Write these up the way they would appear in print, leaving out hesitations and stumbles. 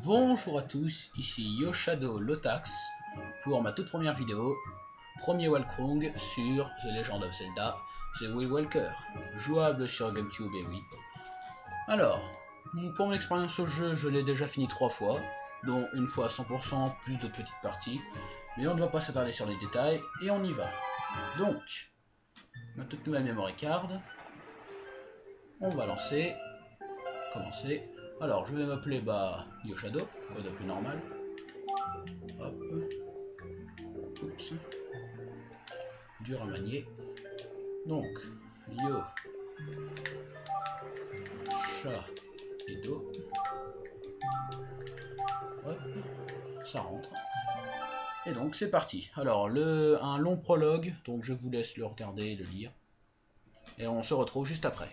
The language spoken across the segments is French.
Bonjour à tous, ici YoShadow Lotax pour ma toute première vidéo, premier Walkthrough sur The Legend of Zelda The Wind Waker, jouable sur GameCube et Wii. Alors, pour mon expérience au jeu, je l'ai déjà fini 3 fois, dont une fois à 100%, plus d'autres petites parties, mais on ne va pas s'attarder sur les détails, et on y va. Donc, ma toute nouvelle memory card, on va commencer. Alors, je vais m'appeler YoShadow, quoi de plus normal. Hop. Oups. Dur à manier. Donc, Yo, Chat et Do. Hop. Ça rentre. Et donc, c'est parti. Alors, un long prologue, donc je vous laisse le regarder et le lire. Et on se retrouve juste après.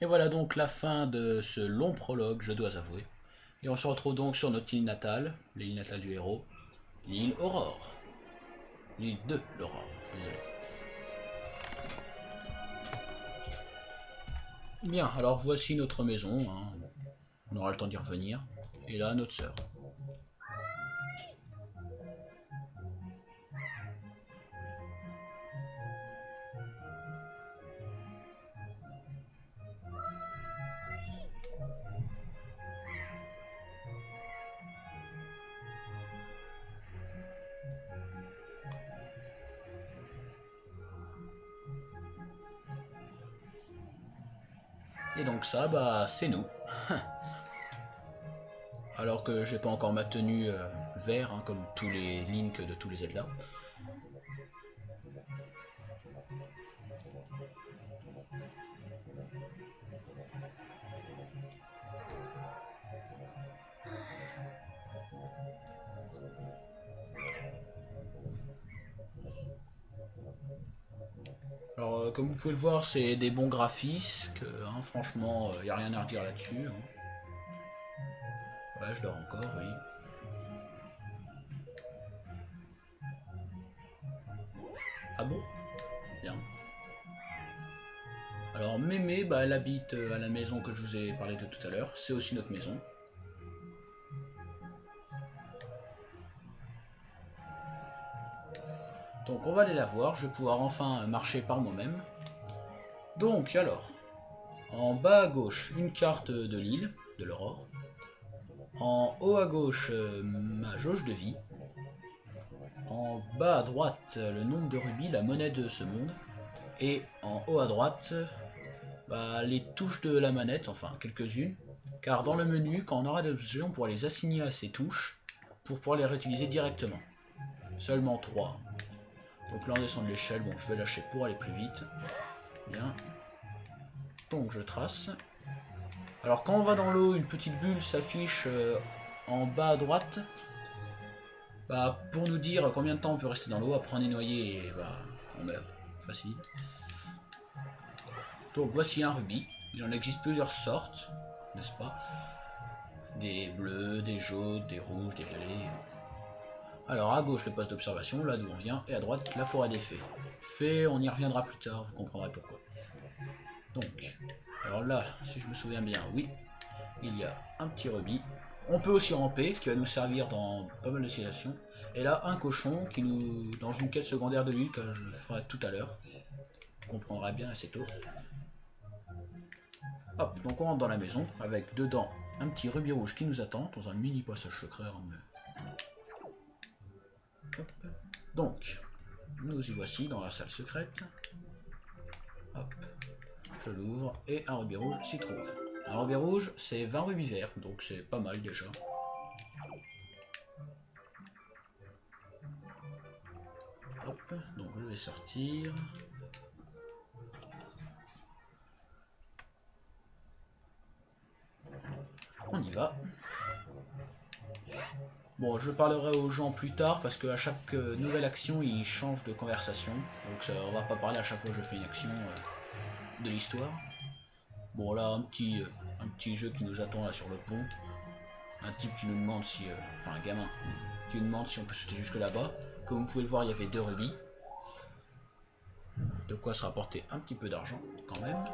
Et voilà donc la fin de ce long prologue, je dois avouer. Et on se retrouve donc sur notre île natale, l'île natale du héros, l'île Aurore. L'île de l'Aurore, désolé. Bien, alors voici notre maison, hein. On aura le temps d'y revenir. Et là, notre sœur. Et donc ça, bah c'est nous. Alors que j'ai pas encore ma tenue vert, hein, comme tous les Link de tous les Zelda. Alors comme vous pouvez le voir, c'est des bons graphismes, hein, franchement, il n'y a rien à redire là-dessus. Hein. Ouais, je dors encore, oui. Ah bon? Bien. Alors Mémé, bah, elle habite à la maison que je vous ai parlé de tout à l'heure. C'est aussi notre maison. Donc on va aller la voir. Je vais pouvoir enfin marcher par moi-même. Donc alors, en bas à gauche, une carte de l'île, de l'aurore. En haut à gauche, ma jauge de vie. En bas à droite, le nombre de rubis, la monnaie de ce monde. Et en haut à droite, bah, les touches de la manette, enfin quelques-unes. Car dans le menu, quand on aura des objets, on pourra les assigner à ces touches pour pouvoir les réutiliser directement. Seulement 3. Donc là on descend de l'échelle, bon je vais lâcher pour aller plus vite. Bien. Donc je trace. Alors quand on va dans l'eau, une petite bulle s'affiche en bas à droite. Bah, pour nous dire combien de temps on peut rester dans l'eau. Après on est noyé et bah, on meurt. Facile. Donc voici un rubis. Il en existe plusieurs sortes, n'est-ce pas? Des bleus, des jaunes, des rouges, des violets. Alors à gauche le poste d'observation, là d'où on vient, et à droite la forêt des fées. Fées, on y reviendra plus tard, vous comprendrez pourquoi. Donc, alors là, si je me souviens bien, oui, il y a un petit rubis. On peut aussi ramper, ce qui va nous servir dans pas mal de situations. Et là, un cochon qui nous, dans une quête secondaire de l'île que je ferai tout à l'heure. Vous comprendrez bien assez tôt. Hop, donc on rentre dans la maison avec dedans un petit rubis rouge qui nous attend dans un mini passage secret. Hop. Donc, nous y voici dans la salle secrète. Hop, je l'ouvre et un rubis rouge s'y trouve. Un rubis rouge, c'est 20 rubis verts, donc c'est pas mal déjà. Hop, donc je vais sortir. On y va. Bon, je parlerai aux gens plus tard parce qu'à chaque nouvelle action, ils changent de conversation. Donc ça, on va pas parler à chaque fois que je fais une action de l'histoire. Bon, là, un petit jeu qui nous attend là sur le pont. Un type qui nous demande si... enfin, un gamin qui nous demande si on peut sauter jusque là-bas. Comme vous pouvez le voir, il y avait 2 rubis. De quoi se rapporter un petit peu d'argent quand même.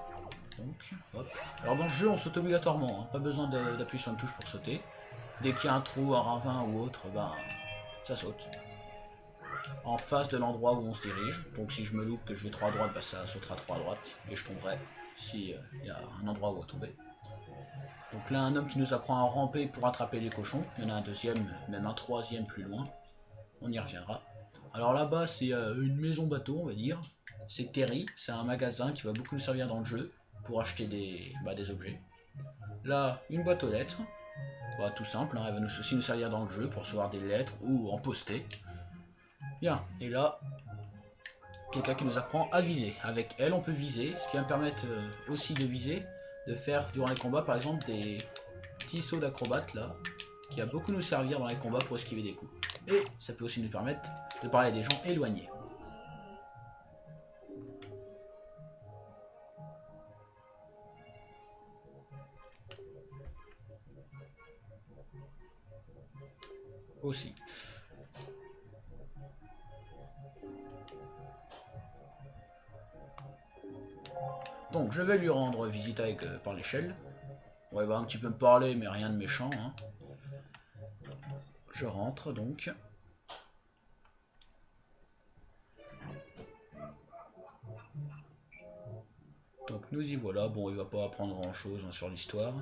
Donc, hop. Alors dans ce jeu, on saute obligatoirement. Hein. Pas besoin d'appuyer sur une touche pour sauter. Dès qu'il y a un trou, un ravin ou autre, ben, ça saute. En face de l'endroit où on se dirige. Donc si je me loupe que je vais trop à droite, bah, ça sautera trop à droite. Et je tomberai si y a un endroit où tomber. Donc là, un homme qui nous apprend à ramper pour attraper les cochons. Il y en a un deuxième, même un troisième plus loin. On y reviendra. Alors là-bas, c'est une maison bateau, on va dire. C'est Terry, c'est un magasin qui va beaucoup nous servir dans le jeu pour acheter des objets. Là, une boîte aux lettres. Bah, tout simple, hein, elle va aussi nous servir dans le jeu pour recevoir des lettres ou en poster. Bien, et là, quelqu'un qui nous apprend à viser. Avec elle, on peut viser, ce qui va me permettre aussi de viser, de faire durant les combats, par exemple, des petits sauts d'acrobate là, qui va beaucoup nous servir dans les combats pour esquiver des coups. Et ça peut aussi nous permettre de parler à des gens éloignés. Aussi. Donc je vais lui rendre visite avec par l'échelle. On va un petit peu me parler, mais rien de méchant. Hein. Je rentre donc. Donc nous y voilà. Bon, il va pas apprendre grand chose hein, sur l'histoire.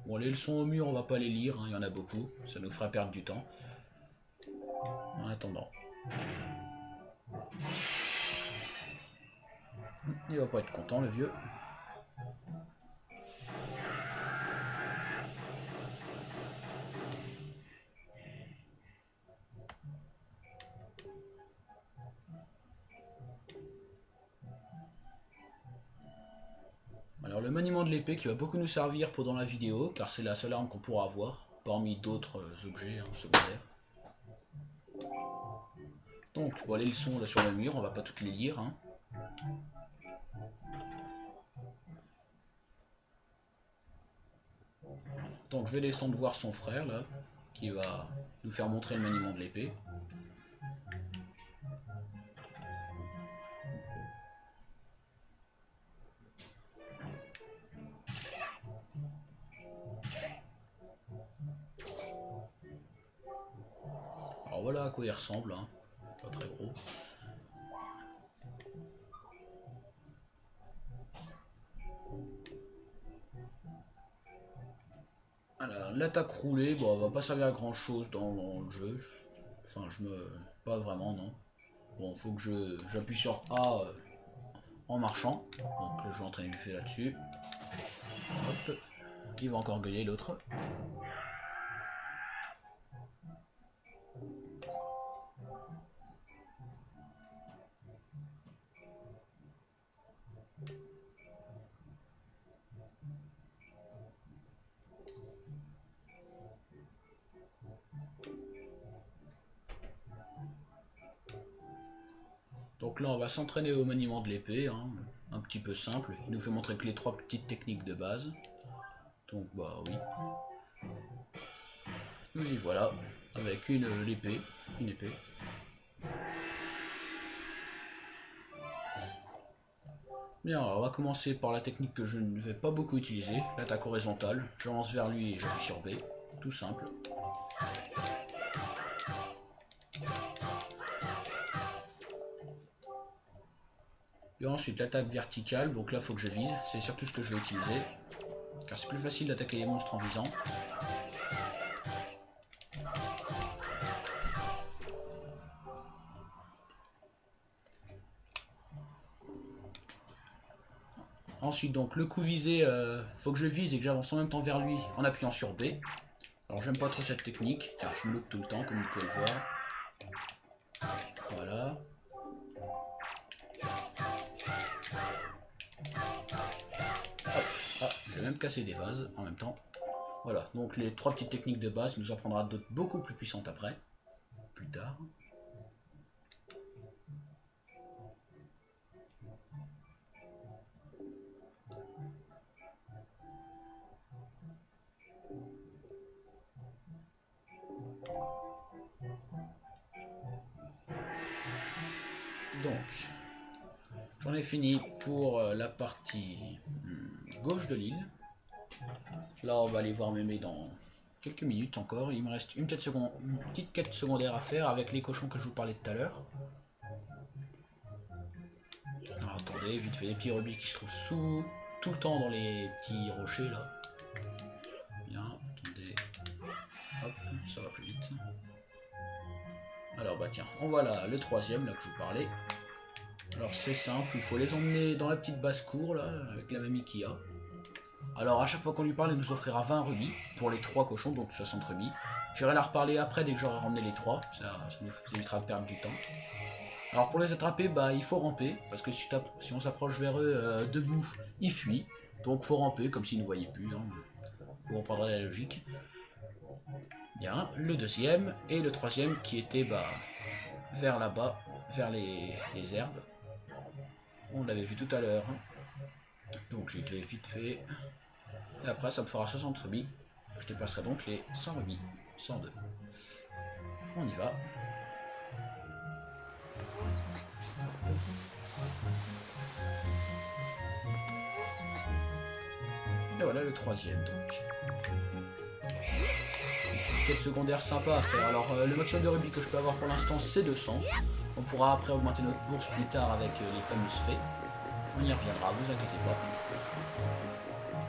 Bon, les leçons au mur, on va pas les lire, hein, il y en a beaucoup. Ça nous fera perdre du temps. En attendant. Il va pas être content le vieux. Alors le maniement de l'épée qui va beaucoup nous servir pendant la vidéo, car c'est la seule arme qu'on pourra avoir, parmi d'autres objets secondaires. Donc bon, les leçons là sur le mur, on va pas toutes les lire. Hein. Donc je vais descendre voir son frère là, qui va nous faire montrer le maniement de l'épée. Alors voilà à quoi il ressemble, hein. Pas très gros. Alors l'attaque roulée, bon, elle va pas servir à grand chose dans le jeu. Enfin, pas vraiment, non. Bon, faut que j'appuie sur A en marchant. Donc je vais entraîner vite fait là-dessus. Hop. Il va encore gueuler l'autre. Donc là on va s'entraîner au maniement de l'épée, hein, un petit peu simple. Il nous fait montrer que les 3 petites techniques de base. Donc bah oui. Nous y voilà, avec une épée. Bien, alors on va commencer par la technique que je ne vais pas beaucoup utiliser, l'attaque horizontale. J'avance vers lui et j'appuie sur B, tout simple. Et ensuite l'attaque verticale, donc là il faut que je vise, c'est surtout ce que je vais utiliser, car c'est plus facile d'attaquer les monstres en visant. Ensuite donc le coup visé, faut que je vise et que j'avance en même temps vers lui en appuyant sur B. Alors j'aime pas trop cette technique, car je me loupe tout le temps comme vous pouvez le voir. Voilà. Hop, ah, je vais même casser des vases en même temps. Voilà, donc les 3 petites techniques de base, il nous apprendra d'autres beaucoup plus puissantes après, plus tard. Donc, j'en ai fini pour la partie gauche de l'île. Là, on va aller voir Mémé dans quelques minutes encore. Il me reste une petite quête secondaire à faire avec les cochons que je vous parlais tout à l'heure. Alors attendez, vite fait, les petits rubis qui se trouvent tout le temps dans les petits rochers là. Bien, attendez. Hop, ça va plus vite. Alors bah tiens, on voit là le 3e là que je vous parlais. Alors c'est simple, il faut les emmener dans la petite basse-cour là, avec la mamie qu'il y a. Alors à chaque fois qu'on lui parle, il nous offrira 20 rubis pour les 3 cochons, donc 60 rubis. J'irai la reparler après dès que j'aurai ramené les 3, ça nous évitera de perdre du temps. Alors pour les attraper, bah il faut ramper, parce que si on s'approche vers eux debout, ils fuient. Donc faut ramper comme s'ils ne voyaient plus, hein. Vous comprendrez la logique. Bien, le 2e et le 3e qui était bah, vers là-bas, vers les herbes. On l'avait vu tout à l'heure. Donc j'y vais vite fait. Et après ça me fera 60 rubis. Je dépasserai donc les 100 rubis. 102. On y va. Et voilà le 3e donc. Quête secondaire sympa à faire. Alors le maximum de rubis que je peux avoir pour l'instant c'est 200. On pourra après augmenter notre bourse plus tard avec les fameuses fées. On y reviendra, vous inquiétez pas.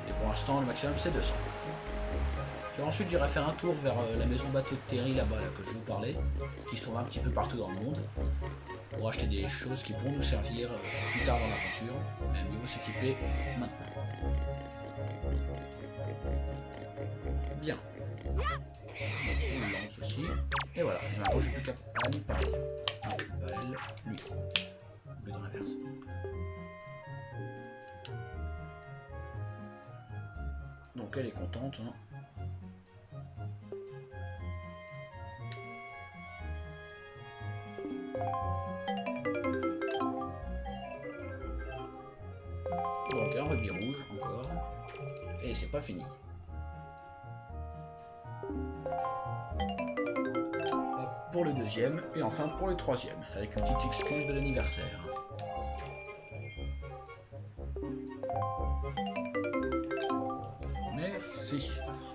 Et pour l'instant le maximum c'est 200. ensuite j'irai faire un tour vers la maison bateau de Terry là-bas là, que je vous parlais, qui se trouve un petit peu partout dans le monde, pour acheter des choses qui pourront nous servir plus tard dans l'aventure, mais mieux vaut s'équiper maintenant. Bien. On le lance aussi. Et voilà, et maintenant j'ai plus qu'à lui parler. Non, pas elle, lui. Ou dans l'inverse. Donc elle est contente. Hein. Donc un rubis rouge encore. Et c'est pas fini. Pour le deuxième, et enfin pour le troisième, avec une petite excuse de l'anniversaire. Merci.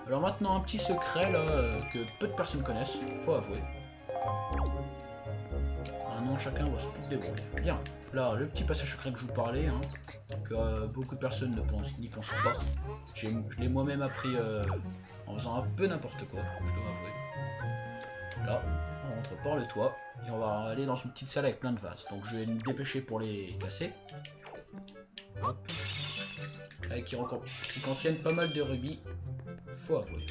Alors maintenant un petit secret là que peu de personnes connaissent, faut avouer. Maintenant chacun va se débrouiller. Bien, là le petit passage secret que je vous parlais, hein, que beaucoup de personnes n'y pensent pas. Je l'ai moi-même appris en faisant un peu n'importe quoi, je dois avouer. Là, on rentre par le toit et on va aller dans une petite salle avec plein de vases. Donc je vais me dépêcher pour les casser. Hop. Avec qui contiennent pas mal de rubis, faut avouer.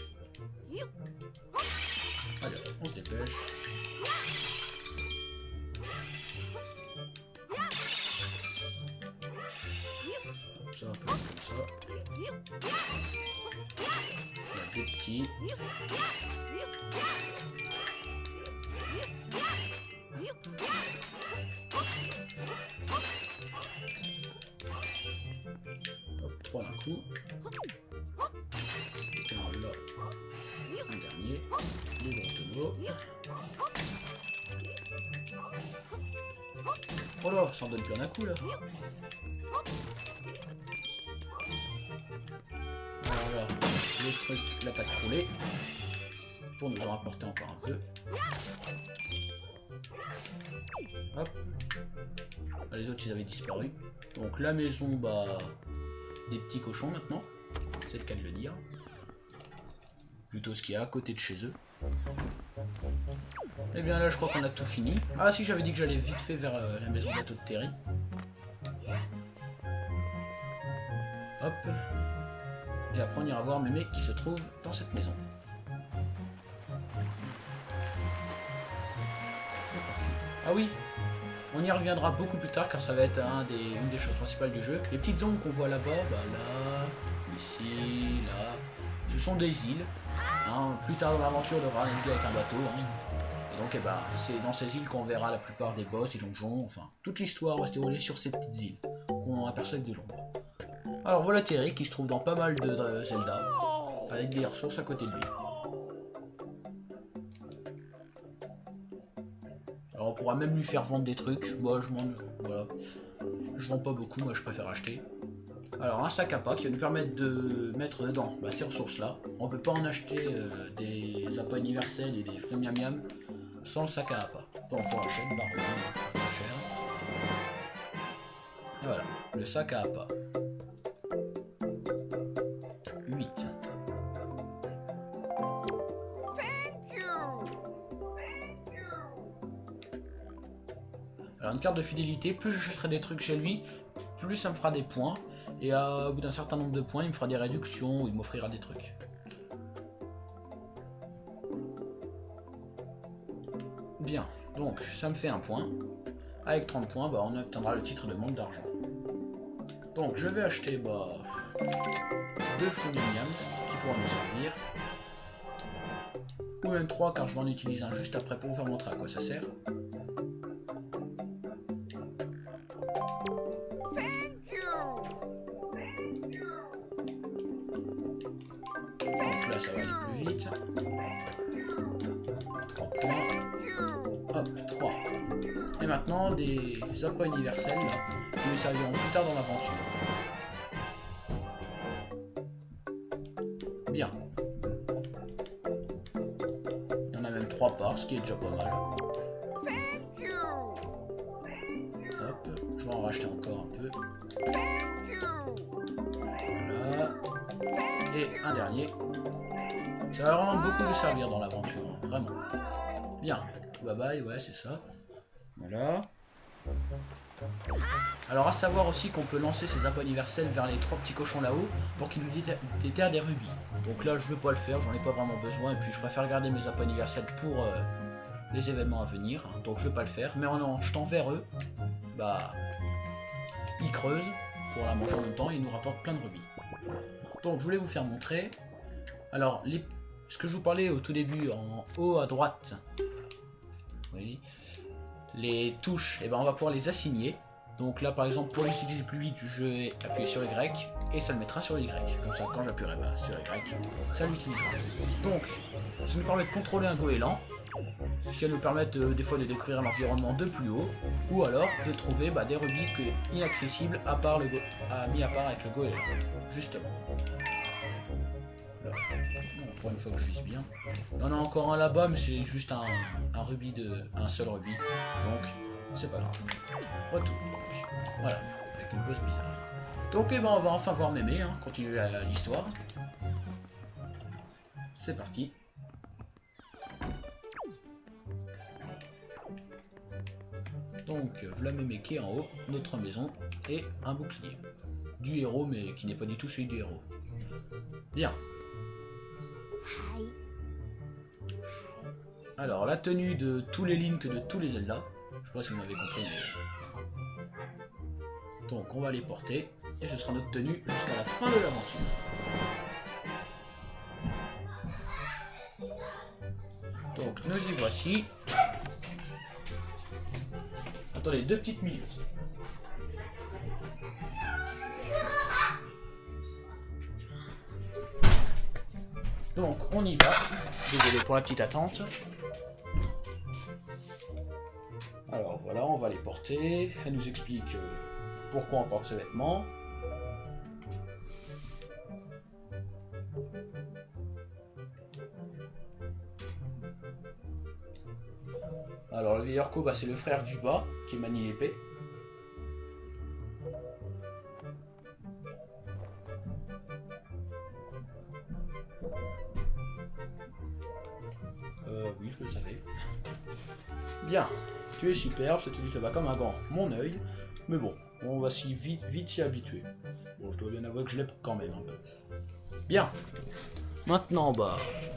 Allez, on se dépêche. Comme ça, un peu comme ça. On a des petits. Hop, 3 d'un coup. Alors là, un dernier. Les gros tonneaux. Oh là, ça en donne plein d'un coup là. Voilà, le truc, l'attaque roulée. Pour nous en rapporter encore un peu. Hop. Les autres ils avaient disparu. Donc la maison bah des petits cochons maintenant. C'est le cas de le dire. Plutôt ce qu'il y a à côté de chez eux. Et bien là je crois qu'on a tout fini. Ah si, j'avais dit que j'allais vite fait vers la maison bateau de Terry. Hop. Et après on ira voir Mémé qui se trouve dans cette maison. Ah oui, on y reviendra beaucoup plus tard car ça va être une des choses principales du jeu. Les petites zones qu'on voit là-bas, bah là, ici, là, ce sont des îles. Hein, plus tard dans l'aventure, on devra naviguer avec un bateau. Hein. Et donc, eh ben, c'est dans ces îles qu'on verra la plupart des boss, des donjons, enfin, toute l'histoire va se dérouler sur ces petites îles qu'on aperçoit avec de l'ombre. Alors voilà Terry qui se trouve dans pas mal de Zelda, avec des ressources à côté de lui. Alors on pourra même lui faire vendre des trucs. Moi voilà, je vends pas beaucoup, moi je préfère acheter. Alors un sac à pas qui va nous permettre de mettre dedans ces ressources là. On peut pas en acheter des appâts universels et des fruits miam miam sans le sac à pas. Donc on achète pas cher. Et voilà, le sac à pas. 8. Alors une carte de fidélité, plus j'achèterai des trucs chez lui, plus ça me fera des points. Et au bout d'un certain nombre de points, il me fera des réductions ou il m'offrira des trucs. Bien, donc ça me fait un point. Avec 30 points, bah, on obtiendra le titre de manque d'argent. Donc je vais acheter 2 fruits de miam qui pourront nous servir. Ou même 3 car je vais en utiliser un juste après pour vous faire montrer à quoi ça sert. Donc là ça va aller plus vite. 3 points. Hop, 3. Et maintenant des appâts universels là, qui nous serviront plus tard dans l'aventure. Bien. Il y en a même 3 parts, ce qui est déjà pas mal. Hop, je vais en racheter encore un peu. Voilà. Et un dernier. Ça va vraiment beaucoup nous servir dans l'aventure, hein, vraiment. Bien, bye bye, ouais c'est ça. Voilà. Alors à savoir aussi qu'on peut lancer ces appâts universels vers les 3 petits cochons là-haut pour qu'ils nous déterrent des rubis. Donc là je veux pas le faire, j'en ai pas vraiment besoin et puis je préfère garder mes appâts universels pour les événements à venir. Donc je vais pas le faire, mais en jetant vers eux, bah ils creusent pour la manger en même temps et ils nous rapportent plein de rubis. Donc je voulais vous faire montrer. Alors ce que je vous parlais au tout début en haut à droite, oui, les touches, et ben on va pouvoir les assigner. Donc là par exemple pour l'utiliser plus vite je vais appuyer sur Y et ça le mettra sur Y. Comme ça quand j'appuierai sur Y, ça l'utilisera. Donc ça nous permet de contrôler un goéland, ce qui va nous permettre des fois de découvrir l'environnement de plus haut, ou alors de trouver des rubis inaccessibles à part mis à part avec le goéland, justement. Là. Bon, pour une fois que je vise bien. Il y en a encore un là-bas, mais c'est juste un rubis un seul rubis, donc c'est pas grave. Retour. Voilà, avec une pause bizarre. Donc on va enfin voir Mémé, hein, continuer l'histoire. C'est parti. Donc voilà Mémé qui est en haut, notre maison et un bouclier. Du héros, mais qui n'est pas du tout celui du héros. Bien. Alors la tenue de tous les Link de tous les Zelda. Je sais pas si vous m'avez compris, mais... Donc on va les porter, et ce sera notre tenue jusqu'à la fin de l'aventure. Donc nous y voici. Attendez, 2 petites minutes. Donc on y va. Désolé pour la petite attente. Alors voilà, on va les porter. Elle nous explique pourquoi on porte ces vêtements. Alors le vieil Orko, c'est le frère du bas qui manie l'épée. Oui, je le savais. Bien, tu es superbe, cette tenue te va comme un gant, mon œil. Mais bon, on va vite s'y habituer. Bon, je dois bien avouer que je l'ai quand même un peu. Bien. Maintenant,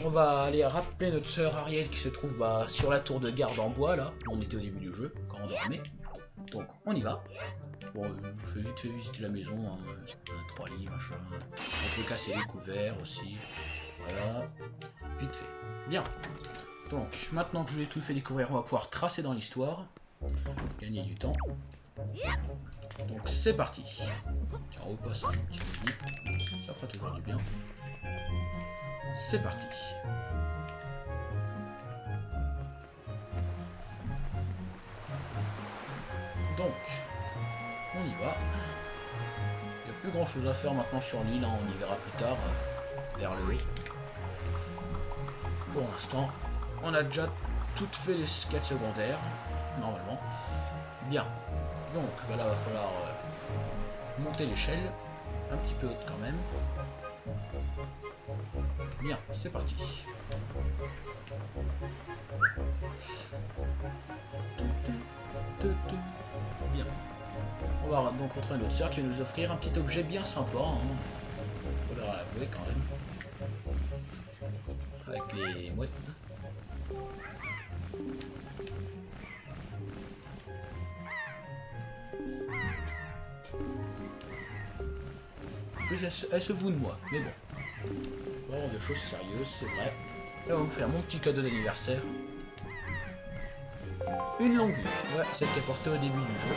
on va aller rappeler notre sœur Ariel qui se trouve sur la tour de garde en bois, là, où on était au début du jeu, quand on dormait. Donc, on y va. Bon, je vais vite fait visiter la maison, hein, 3 lits, machin. On peut casser les couverts aussi. Voilà, vite fait. Bien. Donc, maintenant que je l'ai tout fait découvrir, on va pouvoir tracer dans l'histoire. Gagner du temps. Donc, c'est parti. Tiens, on repasse un petit peu vite. Ça fera toujours du bien. C'est parti. Donc, on y va. Il n'y a plus grand chose à faire maintenant sur l'île, hein, on y verra plus tard, vers le haut. Pour l'instant, on a déjà toutes fait les quêtes secondaires, normalement. Bien. Donc, là, il va falloir monter l'échelle, un petit peu haute quand même. Bien, c'est parti. Bien. On va donc retrouver notre sœur qui va nous offrir un petit objet bien sympa. Hein. Faut leur l'avouer quand même. Avec les mouettes. En plus, elle se fout de moi, mais bon. Bon, de choses sérieuses, c'est vrai. Là, on va vous faire mon petit cadeau d'anniversaire. Une longue vue. Ouais, celle qui est portée au début du jeu.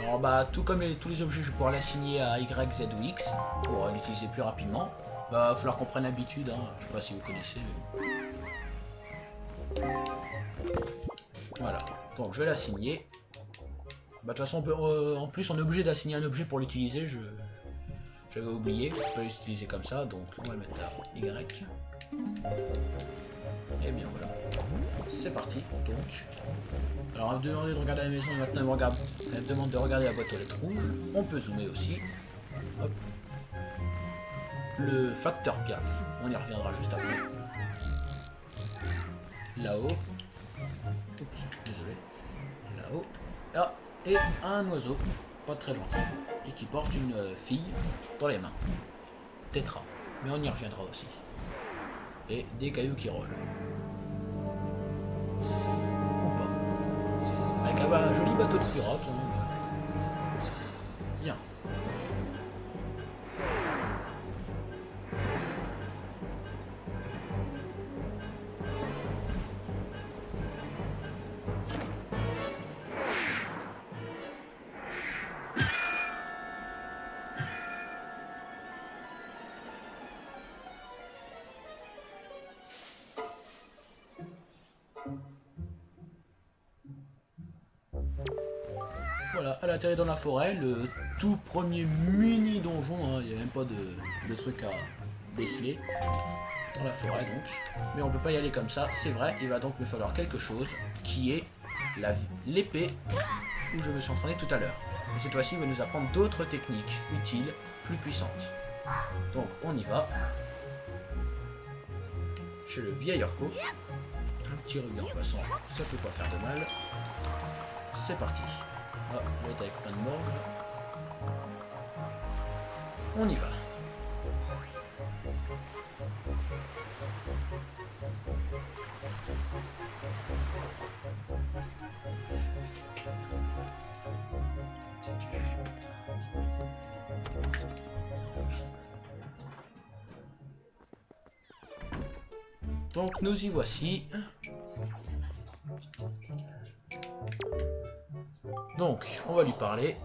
Alors, tout comme tous les objets, je vais pouvoir l'assigner à Y, Z ou X pour l'utiliser plus rapidement. Il va falloir qu'on prenne l'habitude, hein. Je sais pas si vous connaissez. Mais... Voilà. Donc, je vais l'assigner. De toute façon, en plus, on est obligé d'assigner un objet pour l'utiliser. J'avais oublié, on peut l'utiliser comme ça, donc on va le mettre à Y. Et bien voilà. C'est parti, donc. Alors, on me demandait de regarder la maison, et maintenant elle me demande de regarder la boîte aux lettres rouges. On peut zoomer aussi. Hop. le facteur piaf. On y reviendra juste après. Là-haut. Oups, désolé. Là-haut. Ah, et un oiseau, pas très gentil, et qui porte une fille dans les mains. Tétra. Mais on y reviendra aussi. Et des cailloux qui roulent. Ou pas. Avec un joli bateau de pirate. Bien. Voilà, elle atterrit dans la forêt, le tout premier mini donjon, hein, il n'y a même pas de truc à déceler. Dans la forêt donc. Mais on peut pas y aller comme ça, c'est vrai, il va donc me falloir quelque chose qui est l'épée où je me suis entraîné tout à l'heure. Et cette fois-ci, il va nous apprendre d'autres techniques utiles, plus puissantes. Donc on y va. Chez le vieil Orco. Un petit rubis en passant, ça peut pas faire de mal. C'est parti. Ah, l'autre avec plein de morgue. On y va. Donc nous y voici. Donc on va lui parler.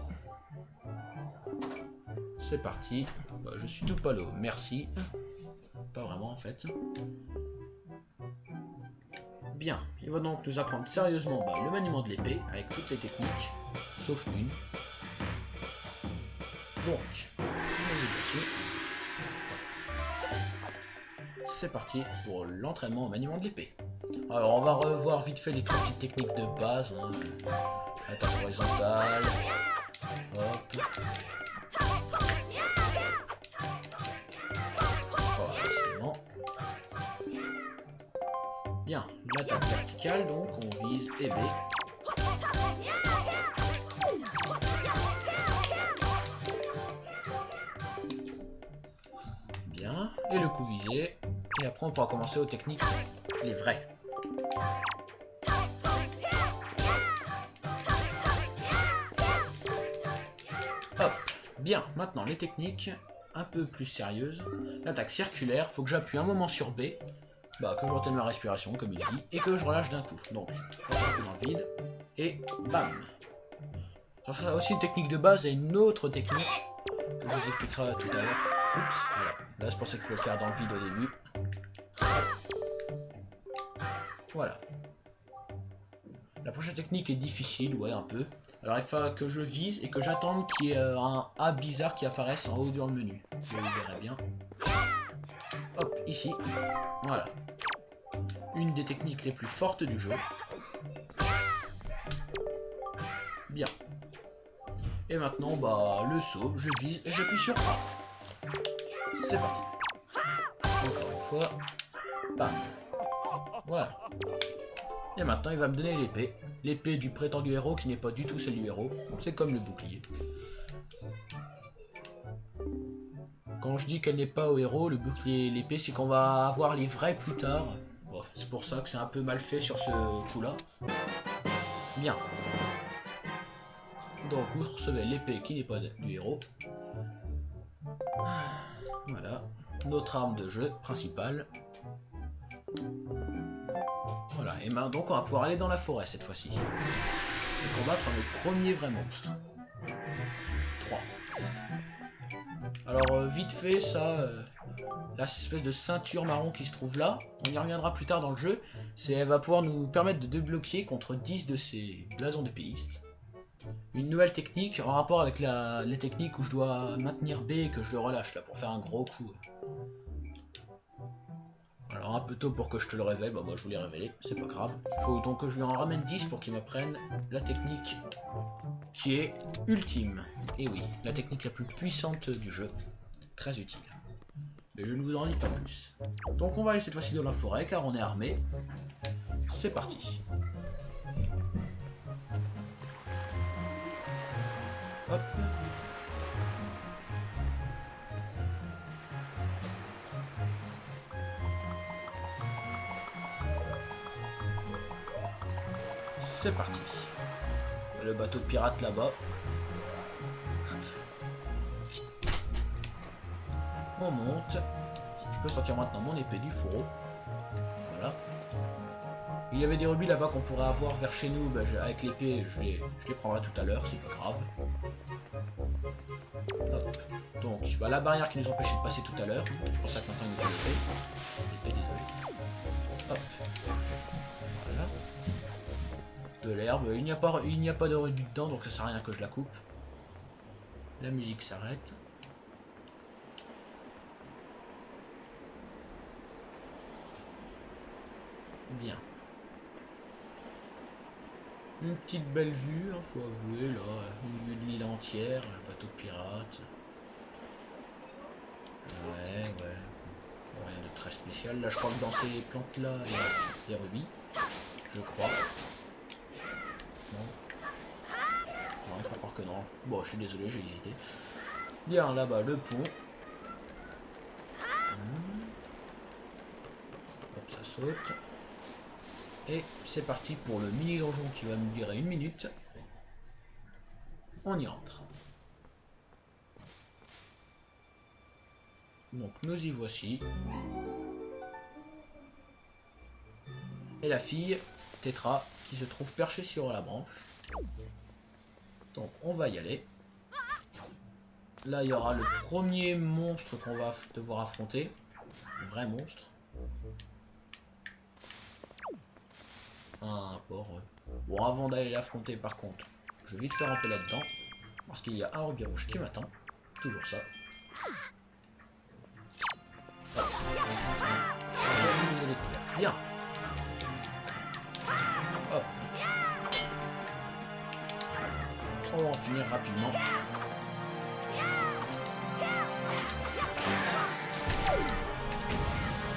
C'est parti. Bah, je suis tout palo, merci. Pas vraiment en fait. Bien, il va donc nous apprendre sérieusement le maniement de l'épée avec toutes les techniques, sauf une. Donc, nous y voici. C'est parti pour l'entraînement au maniement de l'épée. Alors on va revoir vite fait les trois petites techniques de base. Hein. Attaque horizontale. Hop. Voilà, c'est bon. Bien, l'attaque verticale donc, on vise et B. Bien, et le coup visé. Et après on pourra commencer aux techniques les vraies. Hop, bien, maintenant les techniques un peu plus sérieuses. L'attaque circulaire, faut que j'appuie un moment sur B, que je retienne ma respiration comme il dit, et que je relâche d'un coup. Donc, on va dans le vide, et bam. Ça sera aussi une technique de base et une autre technique que je vous expliquerai tout à l'heure. Oups, voilà. Là je pensais que je pouvais le faire dans le vide au début. Voilà. La prochaine technique est difficile, ouais, un peu. Alors il faut que je vise et que j'attende qu'il y ait un A bizarre qui apparaisse en haut dans le menu. Vous le verrez bien. Hop, ici. Voilà. Une des techniques les plus fortes du jeu. Bien. Et maintenant, le saut, je vise et j'appuie sur A. C'est parti. Encore une fois. Bam. Voilà. Et maintenant, il va me donner l'épée. L'épée du prétendu héros qui n'est pas du tout celle du héros. C'est comme le bouclier. Quand je dis qu'elle n'est pas au héros, le bouclier et l'épée, c'est qu'on va avoir les vrais plus tard. Bon, c'est pour ça que c'est un peu mal fait sur ce coup-là. Bien. Donc, vous recevez l'épée qui n'est pas du héros. Voilà. Notre arme de jeu principale. Voilà, et donc on va pouvoir aller dans la forêt cette fois-ci. Et combattre le premier vrai monstre. 3. Alors vite fait, ça, la espèce de ceinture marron qui se trouve là, on y reviendra plus tard dans le jeu, elle va pouvoir nous permettre de débloquer contre 10 de ces blasons d'épéiste. Une nouvelle technique en rapport avec les techniques où je dois maintenir B et que je le relâche là pour faire un gros coup. Alors un peu tôt pour que je te le révèle, moi je vous l'ai révélé, c'est pas grave. Il faut donc que je lui en ramène 10 pour qu'il m'apprenne la technique qui est ultime. Et oui, la technique la plus puissante du jeu. Très utile. Et je ne vous en dis pas plus. Donc on va aller cette fois-ci dans la forêt car on est armé. C'est parti. Hop. C'est parti. Le bateau de pirate là-bas. On monte. Je peux sortir maintenant mon épée du fourreau. Voilà. Il y avait des rubis là-bas qu'on pourrait avoir vers chez nous. Ben, avec l'épée, je les prendrai tout à l'heure, c'est pas grave. Hop. Donc, bah, la barrière qui nous empêchait de passer tout à l'heure. C'est pour ça que maintenant il nous fait l'épée. Hop. Voilà. De l'herbe. Il n'y a pas de rubis dedans, donc ça sert à rien que je la coupe. La musique s'arrête. Bien. Une petite belle vue, hein, faut avouer, là. Une vue de l'île entière, un bateau de pirate. Ouais. Bon, rien de très spécial. Là, je crois que dans ces plantes-là, il y a des rubis. Je crois. Non. Non, il faut croire que non. Bon, je suis désolé, j'ai hésité. Bien, là-bas, le pont. Hop, ça saute. Et c'est parti pour le mini donjon qui va me durer 1 minute. On y entre. Donc nous y voici. Et la fille, Tetra, qui se trouve perchée sur la branche. Donc on va y aller. Là il y aura le premier monstre qu'on va devoir affronter. Un vrai monstre. Un porc. Bon, avant d'aller l'affronter par contre, je vais vite faire ramper là-dedans. Parce qu'il y a un rubis rouge qui m'attend. Toujours ça. Hop. Bien. Hop. On va en finir rapidement.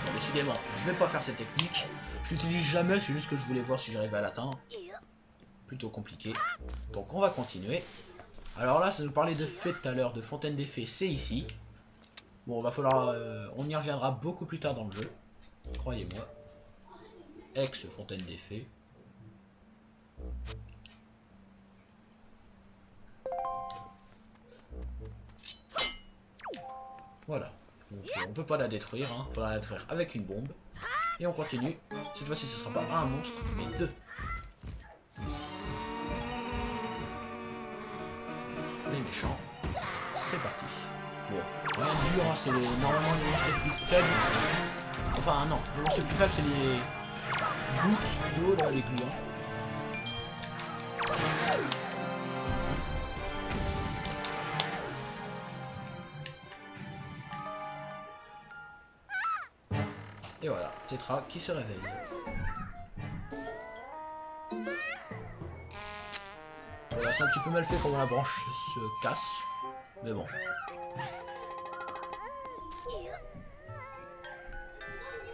Bon, décidément, je vais pas faire cette technique. Je l'utilise jamais, c'est juste que je voulais voir si j'arrivais à l'atteindre. Plutôt compliqué. Donc on va continuer. Alors là, ça nous parlait de fées tout à l'heure, de fontaine des fées, c'est ici. Bon, va falloir, on y reviendra beaucoup plus tard dans le jeu, croyez-moi. Ex-fontaine des fées. Voilà. Donc, on peut pas la détruire, hein. Faudra la détruire avec une bombe. Et on continue. Cette fois-ci, ce sera pas un monstre, mais 2. Les méchants. C'est parti. Bon, rien de dur, hein, c'est normalement les monstres les plus faibles. Enfin, non, les monstres les plus faibles, c'est les gouttes d'eau, là, les gluants. Et voilà, Tetra qui se réveille. Voilà, c'est un petit peu mal fait quand la branche se casse. Mais bon.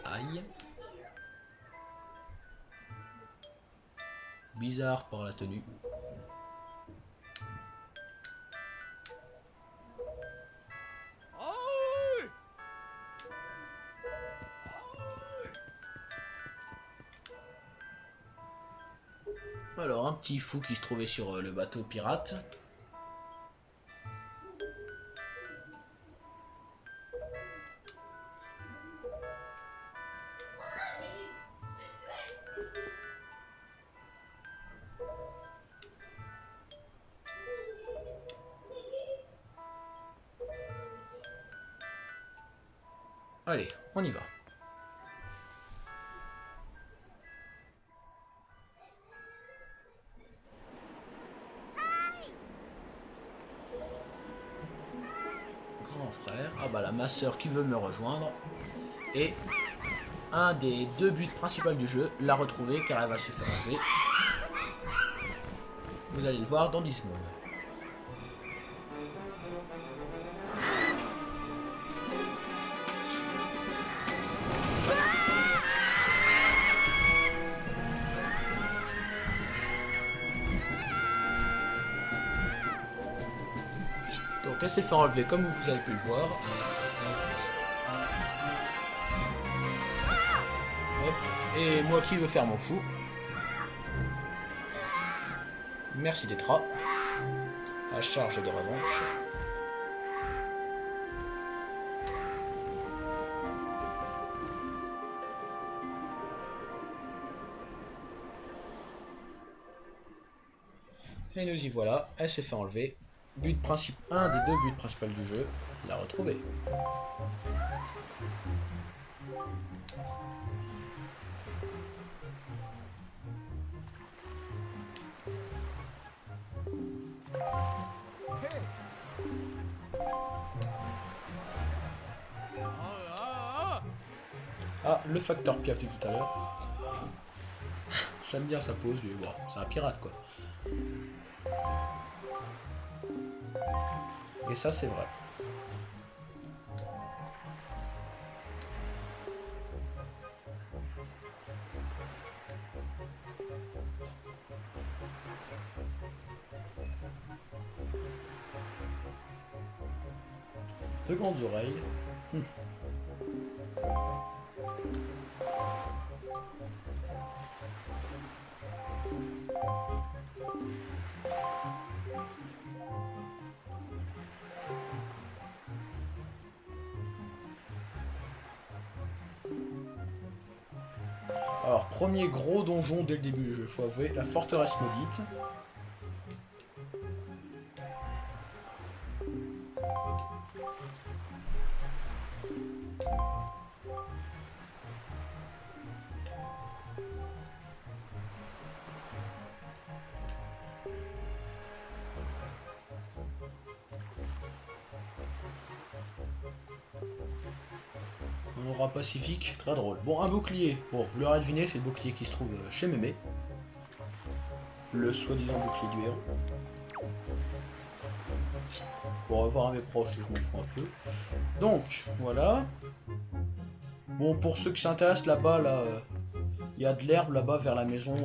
Aïe. Bizarre par la tenue. Alors, un petit fou qui se trouvait sur le bateau pirate. Allez, on y va. Grand frère. Ah bah là, ma soeur qui veut me rejoindre. Et un des 2 buts principaux du jeu, la retrouver car elle va se faire enlever. Vous allez le voir dans 10 secondes. elle s'est fait enlever comme vous avez pu le voir. Hop. Et moi qui veux faire mon fou. Merci d'être là. À charge de revanche. Et nous y voilà, elle s'est fait enlever. But principal, un des deux buts principaux du jeu, la retrouver. Ah, le facteur piaf de tout à l'heure. J'aime bien sa pose, lui. Bon, c'est un pirate, quoi. Et ça, c'est vrai. De grandes oreilles. Alors, premier gros donjon dès le début du jeu, faut avouer, la forteresse maudite. Un aura pacifique, très drôle. Bon, un bouclier. Bon, vous l'aurez deviné, c'est le bouclier qui se trouve chez Mémé. Le soi-disant bouclier du héros. Pour revoir à mes proches, je m'en fous un peu. Donc, voilà. Bon, pour ceux qui s'intéressent, là-bas, là, il y a de l'herbe là-bas vers la maison.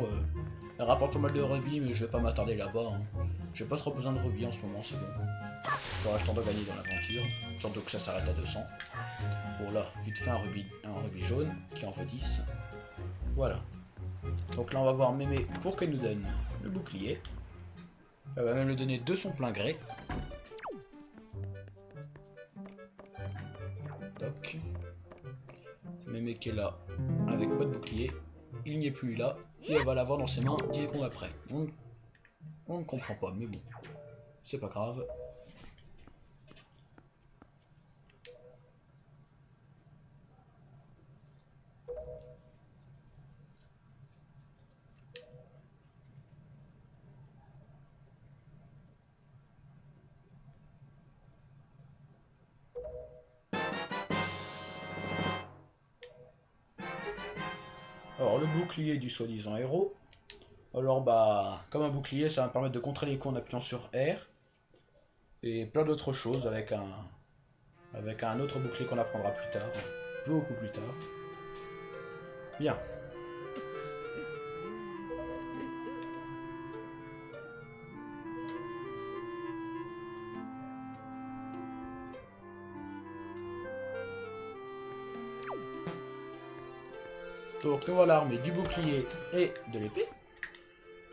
Elle rapporte pas mal de rubis, mais je vais pas m'attarder là-bas. Hein. J'ai pas trop besoin de rubis en ce moment, c'est bon. J'aurai le temps de gagner dans l'aventure. Surtout que ça s'arrête à 200. Bon là, vite fait un rubis jaune qui en fait 10. Voilà. Donc là on va voir Mémé pour qu'elle nous donne le bouclier. Elle va même le donner de son plein gré. Donc. Mémé qui est là avec pas de bouclier. Il n'y est plus là. Et elle va l'avoir dans ses mains 10 secondes après. On ne comprend pas, mais bon. C'est pas grave. Alors le bouclier du soi-disant héros. Alors bah comme un bouclier ça va me permettre de contrer les coups en appuyant sur R. Et plein d'autres choses avec un autre bouclier qu'on apprendra plus tard. Beaucoup plus tard. Bien. Donc nous voilà armés du bouclier et de l'épée.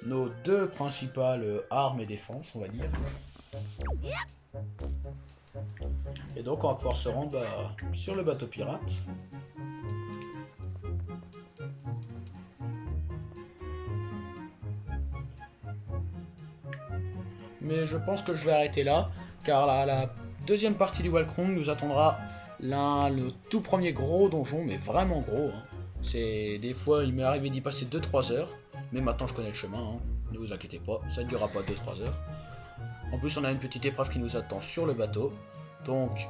Nos deux principales armes et défenses, on va dire. Et donc on va pouvoir se rendre sur le bateau pirate. Mais je pense que je vais arrêter là, car la deuxième partie du Walkrung nous attendra le tout premier gros donjon, mais vraiment gros. Hein. C'est des fois il m'est arrivé d'y passer 2-3 heures, mais maintenant je connais le chemin, hein. Ne vous inquiétez pas, ça ne durera pas 2-3 heures. En plus on a une petite épreuve qui nous attend sur le bateau, donc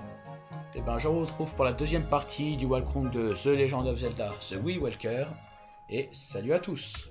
eh ben, je vous retrouve pour la deuxième partie du Walkrung de The Legend of Zelda The Wind Waker, et salut à tous.